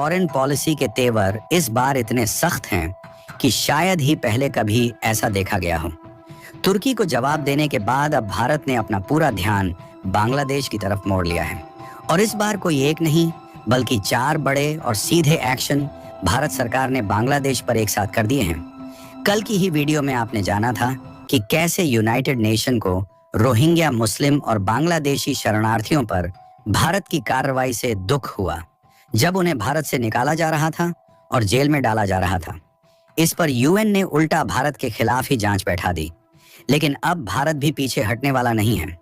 Foreign policy के तेवर इस बार इतने सख्त हैं कि शायद ही पहले कभी ऐसा देखा गया हो। तुर्की को जवाब देने के बाद अब भारत ने अपना पूरा ध्यान बांग्लादेश की तरफ मोड़ लिया है और इस बार कोई एक नहीं बल्कि 4 बड़े और सीधे एक्शन भारत सरकार ने बांग्लादेश पर एक साथ कर दिए हैं। कल की ही वीडियो में आपने जाना था कि कैसे यूनाइटेड नेशन को रोहिंग्या मुस्लिम और बांग्लादेशी शरणार्थियों पर भारत की कार्रवाई से दुख हुआ जब उन्हें भारत से निकाला जा रहा था और जेल में डाला जा रहा था। इस पर यूएन ने उल्टा भारत के खिलाफ ही जांच बैठा दी, लेकिन अब भारत भी पीछे हटने वाला नहीं है।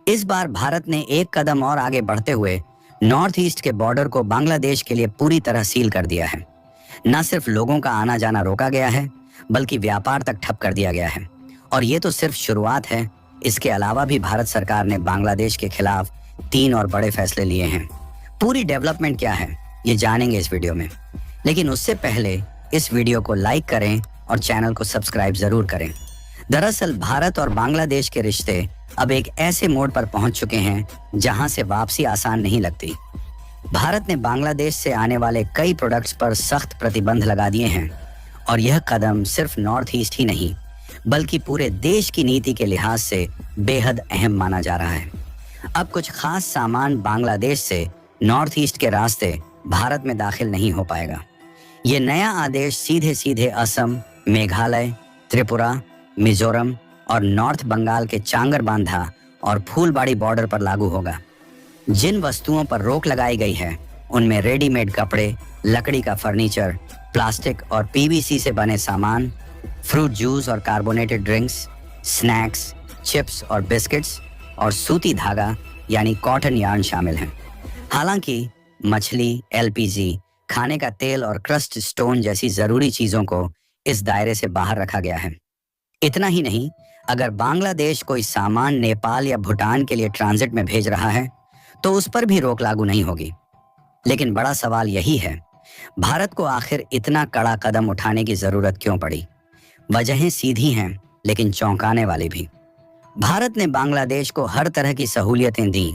इस बार भारत ने एक कदम और आगे बढ़ते हुए नॉर्थ ईस्ट के बॉर्डर को बांग्लादेश के लिए पूरी तरह सील कर दिया है। न सिर्फ लोगों का आना जाना रोका गया है बल्कि व्यापार तक ठप कर दिया गया है और ये तो सिर्फ शुरुआत है। इसके अलावा भी भारत सरकार ने बांग्लादेश के खिलाफ 3 और बड़े फैसले लिए हैं। पूरी डेवलपमेंट क्या है ये जानेंगे इस वीडियो में, लेकिन उससे पहले इस वीडियो को लाइक करें और चैनल को सब्सक्राइब जरूर करें। दरअसल भारत और बांग्लादेश के रिश्ते अब एक ऐसे मोड़ पर पहुंच चुके हैं जहां से वापसी आसान नहीं लगती। भारत ने बांग्लादेश से आने वाले कई प्रोडक्ट्स पर सख्त प्रतिबंध लगा दिए हैं और यह कदम सिर्फ नॉर्थ ईस्ट ही नहीं बल्कि पूरे देश की नीति के लिहाज से बेहद अहम माना जा रहा है। अब कुछ खास सामान बांग्लादेश से नॉर्थ ईस्ट के रास्ते भारत में दाखिल नहीं हो पाएगा। ये नया आदेश सीधे सीधे असम, मेघालय, त्रिपुरा, मिजोरम और नॉर्थ बंगाल के चांगरबांधा और फूलबाड़ी बॉर्डर पर लागू होगा। जिन वस्तुओं पर रोक लगाई गई है उनमें रेडीमेड कपड़े, लकड़ी का फर्नीचर, प्लास्टिक और पीवीसी से बने सामान, फ्रूट जूस और कार्बोनेटेड ड्रिंक्स, स्नैक्स, चिप्स और बिस्किट्स और सूती धागा यानी कॉटन यार्न शामिल हैं। हालांकि मछली, एलपीजी, खाने का तेल और क्रस्ट स्टोन जैसी जरूरी चीजों को इस दायरे से बाहर रखा गया है। इतना ही नहीं, अगर बांग्लादेश कोई सामान नेपाल या भूटान के लिए ट्रांजिट में भेज रहा है तो उस पर भी रोक लागू नहीं होगी। लेकिन बड़ा सवाल यही है, भारत को आखिर इतना कड़ा कदम उठाने की जरूरत क्यों पड़ी? वजहें सीधी हैं लेकिन चौंकाने वाली भी। भारत ने बांग्लादेश को हर तरह की सहूलियतें दी।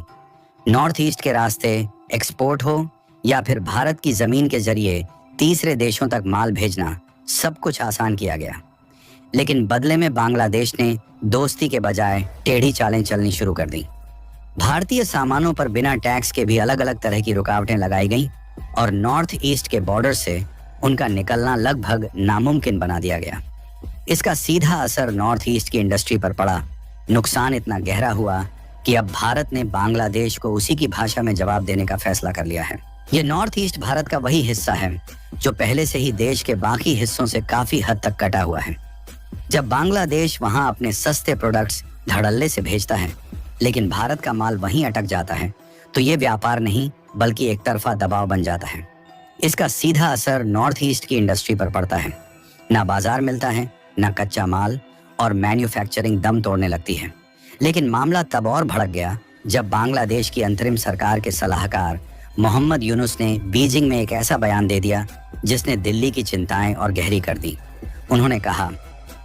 नॉर्थ ईस्ट के रास्ते एक्सपोर्ट हो या फिर भारत की जमीन के जरिए तीसरे देशों तक माल भेजना, सब कुछ आसान किया गया। लेकिन बदले में बांग्लादेश ने दोस्ती के बजाय टेढ़ी चालें चलनी शुरू कर दी। भारतीय सामानों पर बिना टैक्स के भी अलग अलग तरह की रुकावटें लगाई गईं और नॉर्थ ईस्ट के बॉर्डर से उनका निकलना लगभग नामुमकिन बना दिया गया। इसका सीधा असर नॉर्थ ईस्ट की इंडस्ट्री पर पड़ा। नुकसान इतना गहरा हुआ कि अब भारत ने बांग्लादेश को उसी की भाषा में जवाब देने का फैसला कर लिया है। ये नॉर्थ ईस्ट भारत का वही हिस्सा है जो पहले से ही देश के बाकी हिस्सों से काफी हद तक कटा हुआ है। जब बांग्लादेश वहां अपने सस्ते प्रोडक्ट्स धड़ल्ले से भेजता है लेकिन भारत का माल वहीं अटक जाता है तो ये व्यापार नहीं बल्कि एक तरफा दबाव बन जाता है। इसका सीधा असर नॉर्थ ईस्ट की इंडस्ट्री पर पड़ता है। ना बाजार मिलता है, ना कच्चा माल और मैन्युफैक्चरिंग दम तोड़ने लगती है। लेकिन मामला तब और भड़क गया जब बांग्लादेश की अंतरिम सरकार के सलाहकार मोहम्मद यूनुस ने बीजिंग में एक ऐसा बयान दे दिया जिसने दिल्ली की चिंताएं और गहरी कर दी। उन्होंने कहा,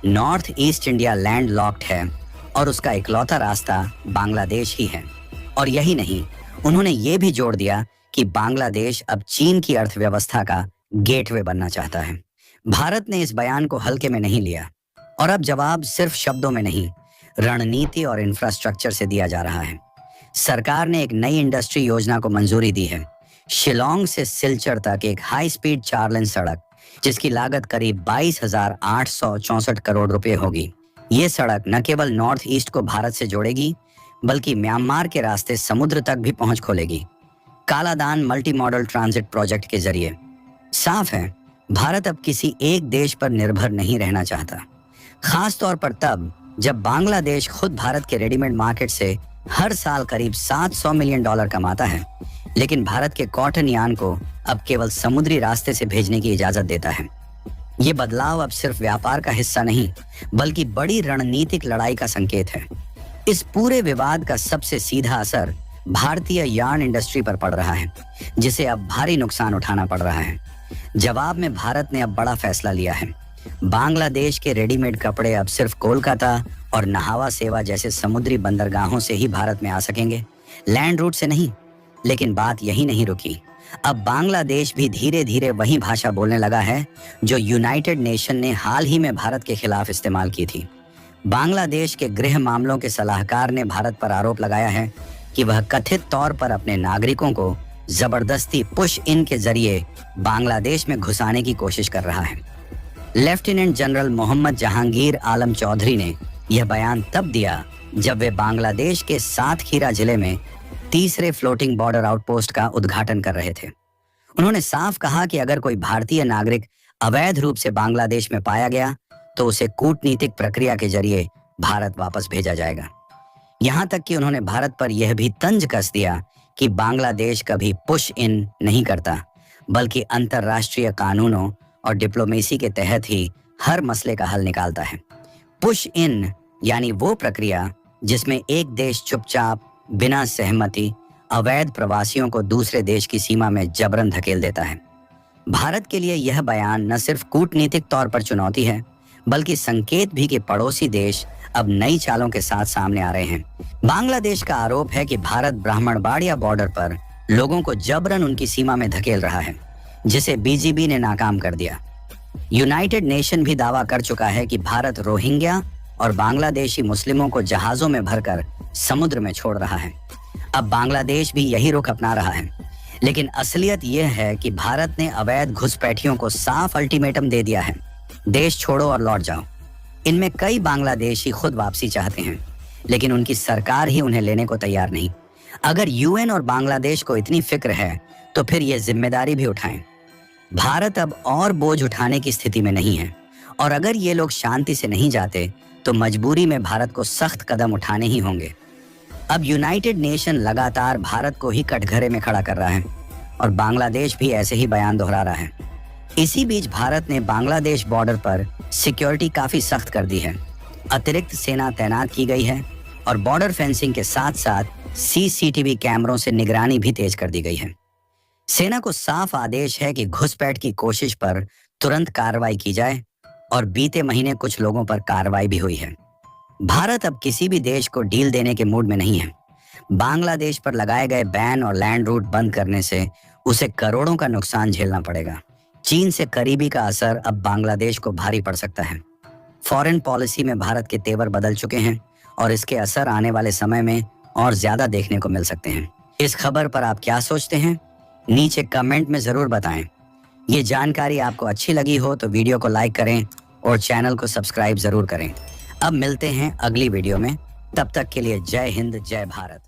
north east India land locked है और उसका इकलौता रास्ता बांग्लादेश ही है। और यही नहीं, उन्होंने ये भी जोड़ दिया कि बांग्लादेश अब चीन की अर्थव्यवस्था का गेटवे बनना चाहता है। भारत ने इस बयान को हल्के में नहीं लिया और अब जवाब सिर्फ शब्दों में नहीं, रणनीति और इंफ्रास्ट्रक्चर से दिया जा रहा है। सरकार ने एक नई इंडस्ट्री योजना को मंजूरी दी है। शिलोंग से सिलचर तक एक हाई स्पीड 4 लेन सड़क जिसकी लागत करीब 22,864 करोड़ रुपए होगी। ये सड़क न केवल नॉर्थ ईस्ट को भारत से जोड़ेगी बल्कि म्यांमार के रास्ते समुद्र तक भी पहुंच खोलेगी। Kaladan multi modal transit project के जरिए। साफ है, भारत अब किसी एक देश पर निर्भर नहीं रहना चाहता, खास तौर पर तब जब बांग्लादेश खुद भारत के रेडीमेड मार्केट से हर साल करीब $700 मिलियन कमाता है, लेकिन भारत के कॉटन यार्न को अब केवल समुद्री रास्ते से भेजने की इजाजत देता है। ये बदलाव अब सिर्फ व्यापार का हिस्सा नहीं बल्कि बड़ी रणनीतिक लड़ाई का संकेत है। इस पूरे विवाद का सबसे सीधा असर भारतीय यार्न इंडस्ट्री पर पड़ रहा है, जिसे अब भारी नुकसान उठाना पड़ रहा है। जवाब में भारत ने अब बड़ा फैसला लिया है। बांग्लादेश के रेडीमेड कपड़े अब सिर्फ कोलकाता और नहावा सेवा जैसे समुद्री बंदरगाहों से ही भारत में आ सकेंगे, लैंड रूट से नहीं। लेकिन बात यही नहीं रुकी। अब बांग्लादेश भी धीरे धीरे वही भाषा बोलने लगा है जो यूनाइटेड नेशन ने हाल ही में भारत के खिलाफ इस्तेमाल की थी। बांग्लादेश के गृह मामलों के सलाहकार ने भारत पर आरोप लगाया है कि वह कथित तौर पर अपने नागरिकों को जबरदस्ती पुश इन के जरिए बांग्लादेश में घुसाने की कोशिश कर रहा है। लेफ्टिनेंट जनरल मोहम्मद जहांगीर आलम चौधरी ने यह बयान तब दिया जब वे बांग्लादेश के सातखीरा जिले में तीसरे फ्लोटिंग बॉर्डर आउटपोस्ट का उद्घाटन कर रहे थे। उन्होंने साफ कहा कि अगर कोई भारतीय नागरिक अवैध रूप से बांग्लादेश में पाया गया तो उसे कूटनीतिक प्रक्रिया के जरिए भारत वापस भेजा जाएगा। यहां तक कि उन्होंने भारत पर यह भी तंज कस दिया कि बांग्लादेश कभी पुश इन नहीं करता, बल्कि अंतर्राष्ट्रीय कानूनों और डिप्लोमेसी के तहत ही हर मसले का हल निकालता है। पुश इन यानी वो प्रक्रिया जिसमें एक देश चुपचाप बिना सहमति अवैध प्रवासियों को दूसरे देश की सीमा में जबरन धकेल देता है। भारत के लिए यह बयान न सिर्फ कूटनीतिक तौर पर चुनौती है, बल्कि संकेत भी कि पड़ोसी देश अब नई चालों के साथ सामने आ रहे हैं। बांग्लादेश का आरोप है कि भारत ब्राह्मणबाड़िया बॉर्डर पर लोगों को जबरन उनकी सीमा में धकेल रहा है, जिसे बीजीबी ने नाकाम कर दिया। यूनाइटेड नेशन भी दावा कर चुका है कि भारत रोहिंग्या और बांग्लादेशी मुस्लिमों को जहाजों में भरकर समुद्र में छोड़ रहा है। अब बांग्लादेश भी यही रुख अपना रहा है, लेकिन असलियत यह है कि भारत ने अवैध घुसपैठियों को साफ अल्टीमेटम दे दिया है, देश छोड़ो और लौट जाओ। इनमें कई बांग्लादेशी खुद वापसी चाहते हैं, लेकिन उनकी सरकार ही उन्हें लेने को तैयार नहीं। अगर यूएन और बांग्लादेश को इतनी फिक्र है तो फिर यह जिम्मेदारी भी उठाएं। भारत अब और बोझ उठाने की स्थिति में नहीं है, और अगर ये लोग शांति से नहीं जाते तो मजबूरी में भारत को सख्त कदम उठाने ही होंगे। अब यूनाइटेड नेशन लगातार भारत को ही कटघरे में खड़ा कर रहा है और बांग्लादेश भी ऐसे ही बयान दोहरा रहा है। इसी बीच भारत ने बांग्लादेश बॉर्डर पर सिक्योरिटी काफी सख्त कर दी है। अतिरिक्त सेना तैनात की गई है और बॉर्डर फेंसिंग के साथ साथ सीसीटीवी कैमरों से निगरानी भी तेज कर दी गई है। सेना को साफ आदेश है कि घुसपैठ की कोशिश पर तुरंत कार्रवाई की जाए, और बीते महीने कुछ लोगों पर कार्रवाई भी हुई है। भारत अब किसी भी देश को डील देने के मूड में नहीं है। बांग्लादेश पर लगाए गए बैन और लैंड रूट बंद करने से उसे करोड़ों का नुकसान झेलना पड़ेगा। चीन से करीबी का असर अब बांग्लादेश को भारी पड़ सकता है। फॉरेन पॉलिसी में भारत के तेवर बदल चुके हैं और इसके असर आने वाले समय में और ज्यादा देखने को मिल सकते हैं। इस खबर पर आप क्या सोचते हैं? नीचे कमेंट में जरूर बताएं। ये जानकारी आपको अच्छी लगी हो तो वीडियो को लाइक करें और चैनल को सब्सक्राइब जरूर करें। अब मिलते हैं अगली वीडियो में, तब तक के लिए जय हिंद, जय भारत।